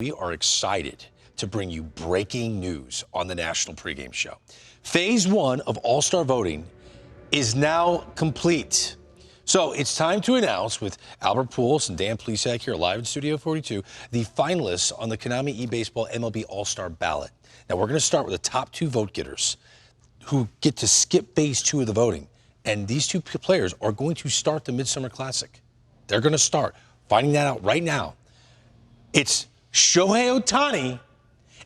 We are excited to bring you breaking news on the National Pregame Show. Phase 1 of All-Star voting is now complete. So it's time to announce, with Albert Pujols and Dan Plesac here live in Studio 42, the finalists on the Konami eBaseball MLB All-Star ballot. Now, we're going to start with the top 2 vote getters who get to skip phase 2 of the voting. And these 2 players are going to start the Midsummer Classic. They're going to start. Finding that out right now. It's Shohei Ohtani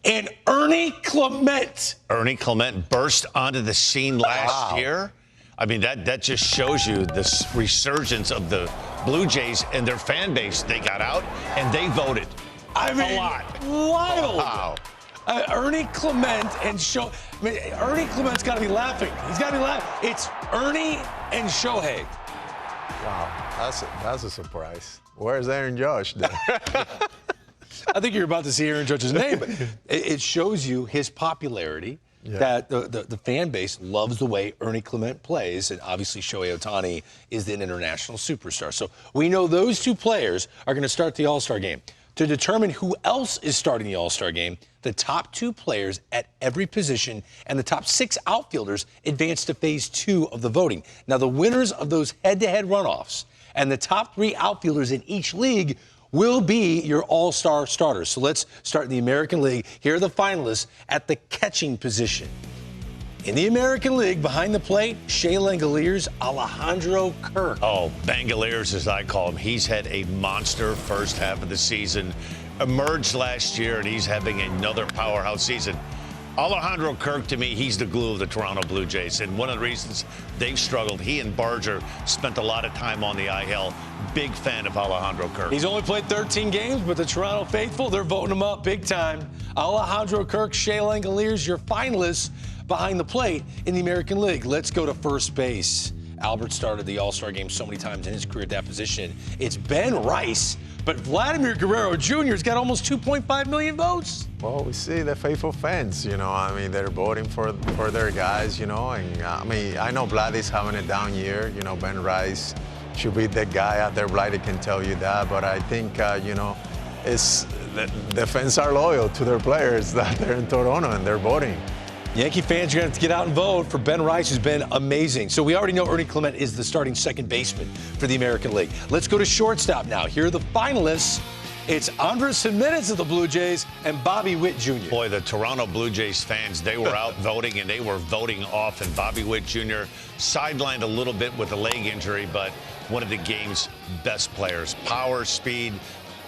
and Ernie Clement. Ernie Clement burst onto the scene last year. I mean, that just shows you the resurgence of the Blue Jays and their fan base. They got out and they voted. I mean, a lot. Wild. Wow. Ernie Clement and Ernie Clement's got to be laughing. He's got to be laughing. It's Ernie and Shohei. Wow, that's a surprise. Where's Aaron Judge? I think you're about to see Aaron Judge's name, but it shows you his popularity. Yeah. That the fan base loves the way Ernie Clement plays, and obviously Shohei Ohtani is an international superstar. So we know those 2 players are going to start the All-Star game. To determine who else is starting the All-Star game, the top 2 players at every position and the top 6 outfielders advance to phase 2 of the voting. Now, the winners of those head-to-head runoffs and the top 3 outfielders in each league will be your all-star starters. So let's start in the American League. Here are the finalists at the catching position. In the American League, behind the plate, Shea Langoliers, Alejandro Kirk. Oh, Bangaliers, as I call him. He's had a monster first half of the season. Emerged last year, and he's having another powerhouse season. Alejandro Kirk, to me, he's the glue of the Toronto Blue Jays. And one of the reasons they've struggled, he and Barger spent a lot of time on the IL. Big fan of Alejandro Kirk. He's only played 13 games, but the Toronto faithful, they're voting him up big time. Alejandro Kirk, Shea Langoliers, your finalists behind the plate in the American League. Let's go to first base. Albert started the All-Star game so many times in his career at that position. It's Ben Rice, but Vladimir Guerrero Jr. has got almost 2.5 million votes. Well, we see the faithful fans, I mean, they're voting for their guys, and I mean, I know Vlad is having a down year, Ben Rice should be the guy out there, Vlad can tell you that, but I think, it's the fans are loyal to their players that they're in Toronto and they're voting. Yankee fans are going to have to get out and vote for Ben Rice, who's been amazing. So we already know Ernie Clement is the starting second baseman for the American League. Let's go to shortstop now. Here are the finalists. It's Andres Jimenez of the Blue Jays and Bobby Witt Jr. Boy, the Toronto Blue Jays fans, they were out voting, and they were voting off. And Bobby Witt Jr. sidelined a little bit with a leg injury, but one of the game's best players. Power, speed,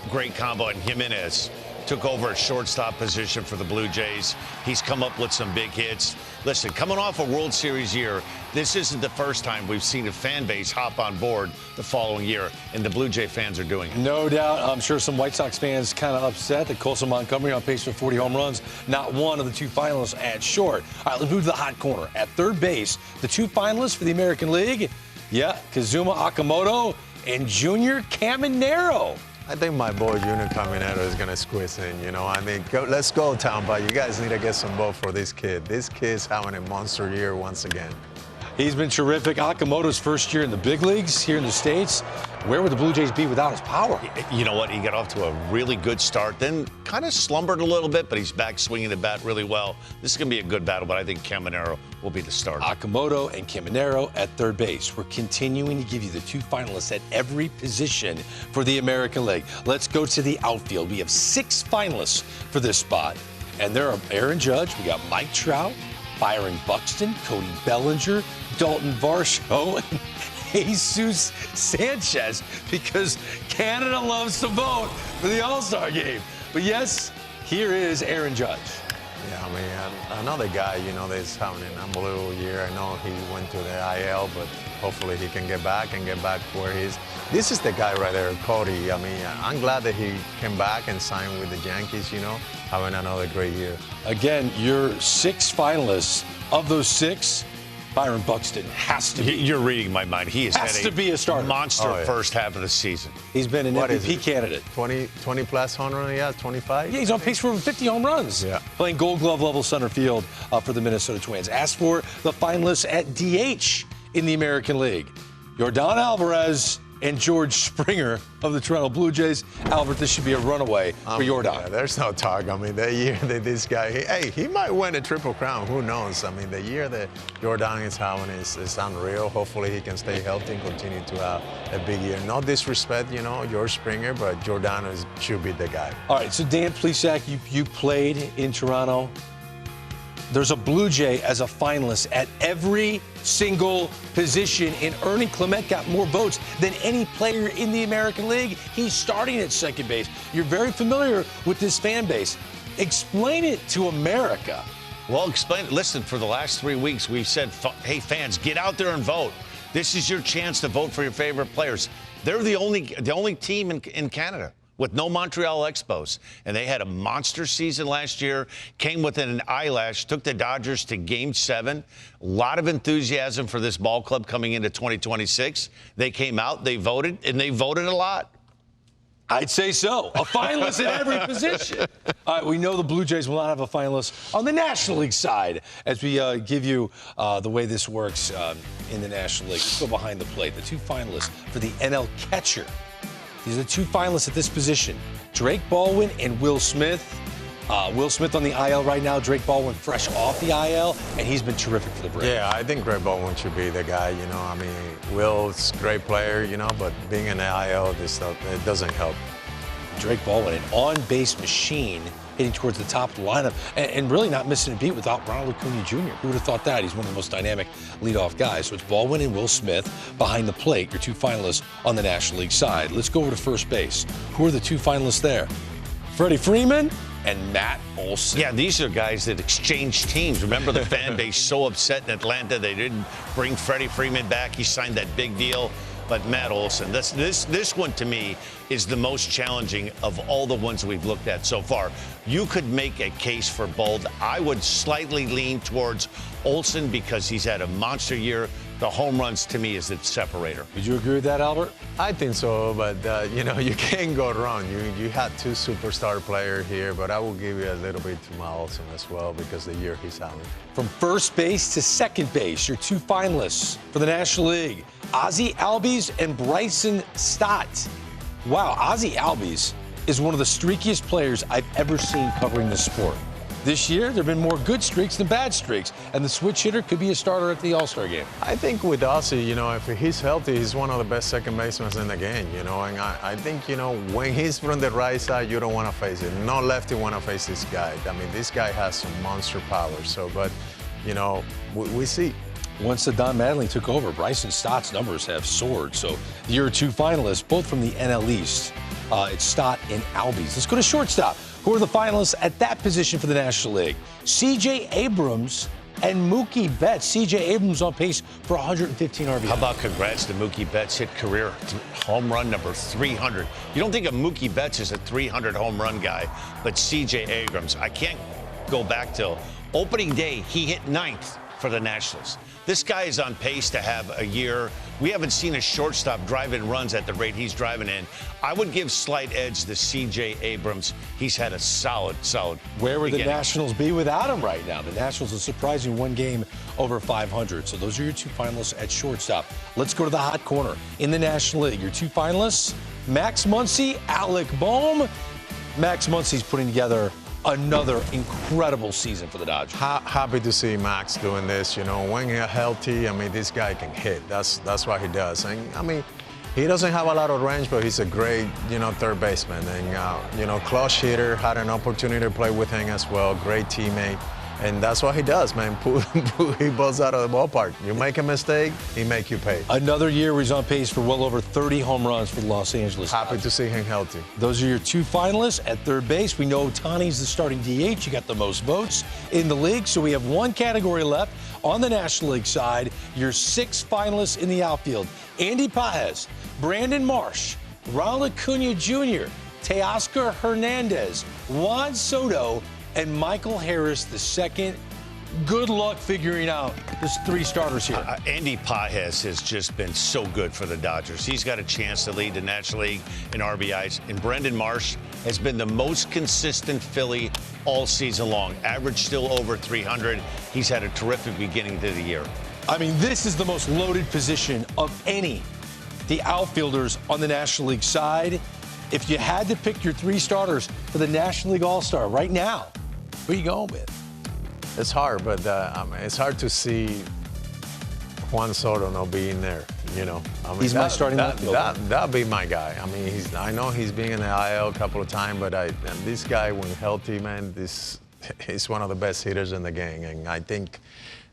great combo. And Jimenez took over a shortstop position for the Blue Jays. He's come up with some big hits. Listen, coming off a World Series year, this isn't the first time we've seen a fan base hop on board the following year, and the Blue Jay fans are doing it. No doubt. I'm sure some White Sox fans kind of upset that Colson Montgomery on pace for 40 home runs, not one of the 2 finalists at short. All right, let's move to the hot corner. At third base, the 2 finalists for the American League, Kazuma Okamoto and Junior Caminero. I think my boy Junior Caminero is going to squeeze in, I mean, let's go, Tampa. You guys need to get some vote for this kid. This kid's having a monster year once again. He's been terrific. Okamoto's first year in the big leagues here in the States. Where would the Blue Jays be without his power? You know what? He got off to a really good start, then kind of slumbered a little bit, but he's back swinging the bat really well. This is going to be a good battle, but I think Caminero will be the starter. Okamoto and Caminero at third base. We're continuing to give you the 2 finalists at every position for the American League. Let's go to the outfield. We have 6 finalists for this spot, and there are Aaron Judge. We got Mike Trout, Byron Buxton, Cody Bellinger, Dalton Varsho, and Jesus Sanchez, because Canada loves to vote for the All-Star game. But yes, here is Aaron Judge. Yeah, I mean, another guy, that's having an unbelievable year. I know he went to the IL, but hopefully he can get back where he is. This is the guy right there, Cody. I mean, I'm glad that he came back and signed with the Yankees, having another great year. Again, your 6 finalists. Of those 6, Byron Buxton has to be. You're reading my mind. He has to be a starter. Monster first half of the season. He's been an MVP candidate. 20 plus home runs, 25? Yeah, he's on pace for over 50 home runs. Yeah. Playing Gold Glove level center field for the Minnesota Twins. As for the finalists at DH in the American League, Yordan Alvarez and George Springer of the Toronto Blue Jays. Albert, this should be a runaway for Jordan. Yeah, there's no talk. I mean, the year that this guy, he might win a Triple Crown. Who knows? I mean, the year that Jordan is having is unreal. Hopefully, he can stay healthy and continue to have a big year. No disrespect, George Springer, but Jordan should be the guy. All right, so Dan Plesac, you played in Toronto. There's a Blue Jay as a finalist at every single position, and Ernie Clement got more votes than any player in the American League. He's starting at second base. You're very familiar with this fan base. Explain it to America. Well, explain it. Listen, for the last 3 weeks, we've said, hey, fans, get out there and vote. This is your chance to vote for your favorite players. They're the only team in Canada with no Montreal Expos. And they had a monster season last year, came within an eyelash, took the Dodgers to Game 7. A lot of enthusiasm for this ball club coming into 2026. They came out, they voted, and they voted a lot. I'd say so. A finalist at every position. All right, we know the Blue Jays will not have a finalist on the National League side as we give you the way this works in the National League. Let's go behind the plate. The two finalists for the NL catcher. These are the two finalists at this position, Drake Baldwin and Will Smith. Will Smith on the IL right now, Drake Baldwin fresh off the IL, and he's been terrific for the Braves. Yeah, I think Drake Baldwin should be the guy, I mean, Will's a great player, but being in the IL, this stuff, it doesn't help. Drake Baldwin, an on-base machine, hitting towards the top of the lineup and really not missing a beat without Ronald Acuna Jr. Who would have thought that? He's one of the most dynamic leadoff guys. So it's Baldwin and Will Smith behind the plate, your two finalists on the National League side. Let's go over to first base. Who are the two finalists there? Freddie Freeman and Matt Olson. Yeah, these are guys that exchanged teams. Remember the fan base so upset in Atlanta they didn't bring Freddie Freeman back. He signed that big deal. But Matt Olson, this one to me is the most challenging of all the ones we've looked at so far. You could make a case for both. I would slightly lean towards Olson because he's had a monster year. The home runs to me is the separator. Would you agree with that, Albert? I think so, but you can't go wrong. You had two superstar players here, but I will give you a little bit to Matt Olson as well because the year he's having. From first base to second base, your two finalists for the National League, Ozzie Albies and Bryson Stott. Wow, Ozzie Albies is one of the streakiest players I've ever seen covering the sport. This year, there have been more good streaks than bad streaks, and the switch hitter could be a starter at the All-Star game. I think with Ozzie, if he's healthy, he's one of the best second basemen in the game, and I think, when he's from the right side, you don't want to face it. No lefty want to face this guy. I mean, this guy has some monster power, but, we see. Once Don Mattingly took over, Bryson Stott's numbers have soared. So your two finalists, both from the NL East, it's Stott and Albies. Let's go to shortstop. Who are the finalists at that position for the National League? C.J. Abrams and Mookie Betts. C.J. Abrams on pace for 115 RBI. How about congrats to Mookie Betts, hit career home run number 300. You don't think of Mookie Betts as a 300 home run guy, but C.J. Abrams, I can't go back till opening day, he hit 9th for the Nationals. This guy is on pace to have a year. We haven't seen a shortstop drive in runs at the rate he's driving in. I would give slight edge to C.J. Abrams. He's had a solid. Where would beginning. the Nationals be without him right now? The Nationals are surprising one game over 500. So those are your two finalists at shortstop. Let's go to the hot corner in the National League. Your two finalists, Max Muncy, Alec Bohm. Max Muncy's putting together another incredible season for the Dodgers. Happy to see Max doing this. When he's healthy, I mean, this guy can hit. That's what he does. And I mean, he doesn't have a lot of range, but he's a great, third baseman. And clutch hitter. Had an opportunity to play with him as well. Great teammate. And that's what he does, man. He balls out of the ballpark. You make a mistake, he make you pay. Another year where he's on pace for well over 30 home runs for the Los Angeles Happy Dodgers. to see him healthy. Those are your two finalists at third base. We know Ohtani's the starting DH. You got the most votes in the league. So we have one category left on the National League side. Your 6 finalists in the outfield. Andy Paez, Brandon Marsh, Ronald Acuna Jr., Teoscar Hernandez, Juan Soto, and Michael Harris II. Good luck figuring out there's 3 starters here. Andy Paez has just been so good for the Dodgers. He's got a chance to lead the National League in RBIs. And Brendan Marsh has been the most consistent Philly all season long. Average still over 300. He's had a terrific beginning to the year. I mean, this is the most loaded position of any the outfielders on the National League side. If you had to pick your 3 starters for the National League All-Star right now, who are you going with? It's hard, but it's hard to see Juan Soto not being there. You know, I mean, He's my starting left fielder. That'd be my guy. I mean, I know he's been in the IL a couple of times, but this guy, when healthy, man, he's one of the best hitters in the game. And I think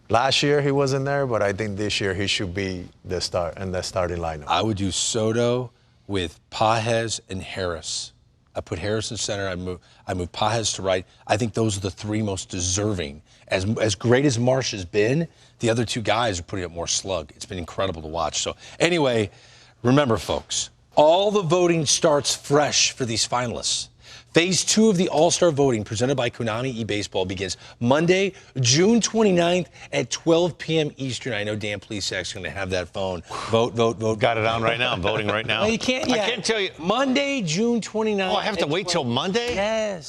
last year he wasn't there, but I think this year he should be the starting lineup. I would do Soto with Pages and Harris. I put Harris in center. I move Pages to right. I think those are the 3 most deserving. As great as Marsh has been, the other 2 guys are putting up more slug. It's been incredible to watch. So anyway, remember, folks, all the voting starts fresh for these finalists. Phase 2 of the All-Star voting presented by Konami eBaseball begins Monday, June 29th at 12 p.m. Eastern. I know Dan Plesac's going to have that phone. Vote. Got it on right now. I'm voting right now. No, you can't yet. I can't tell you. Monday, June 29th. Oh, I have to wait till Monday? Yes.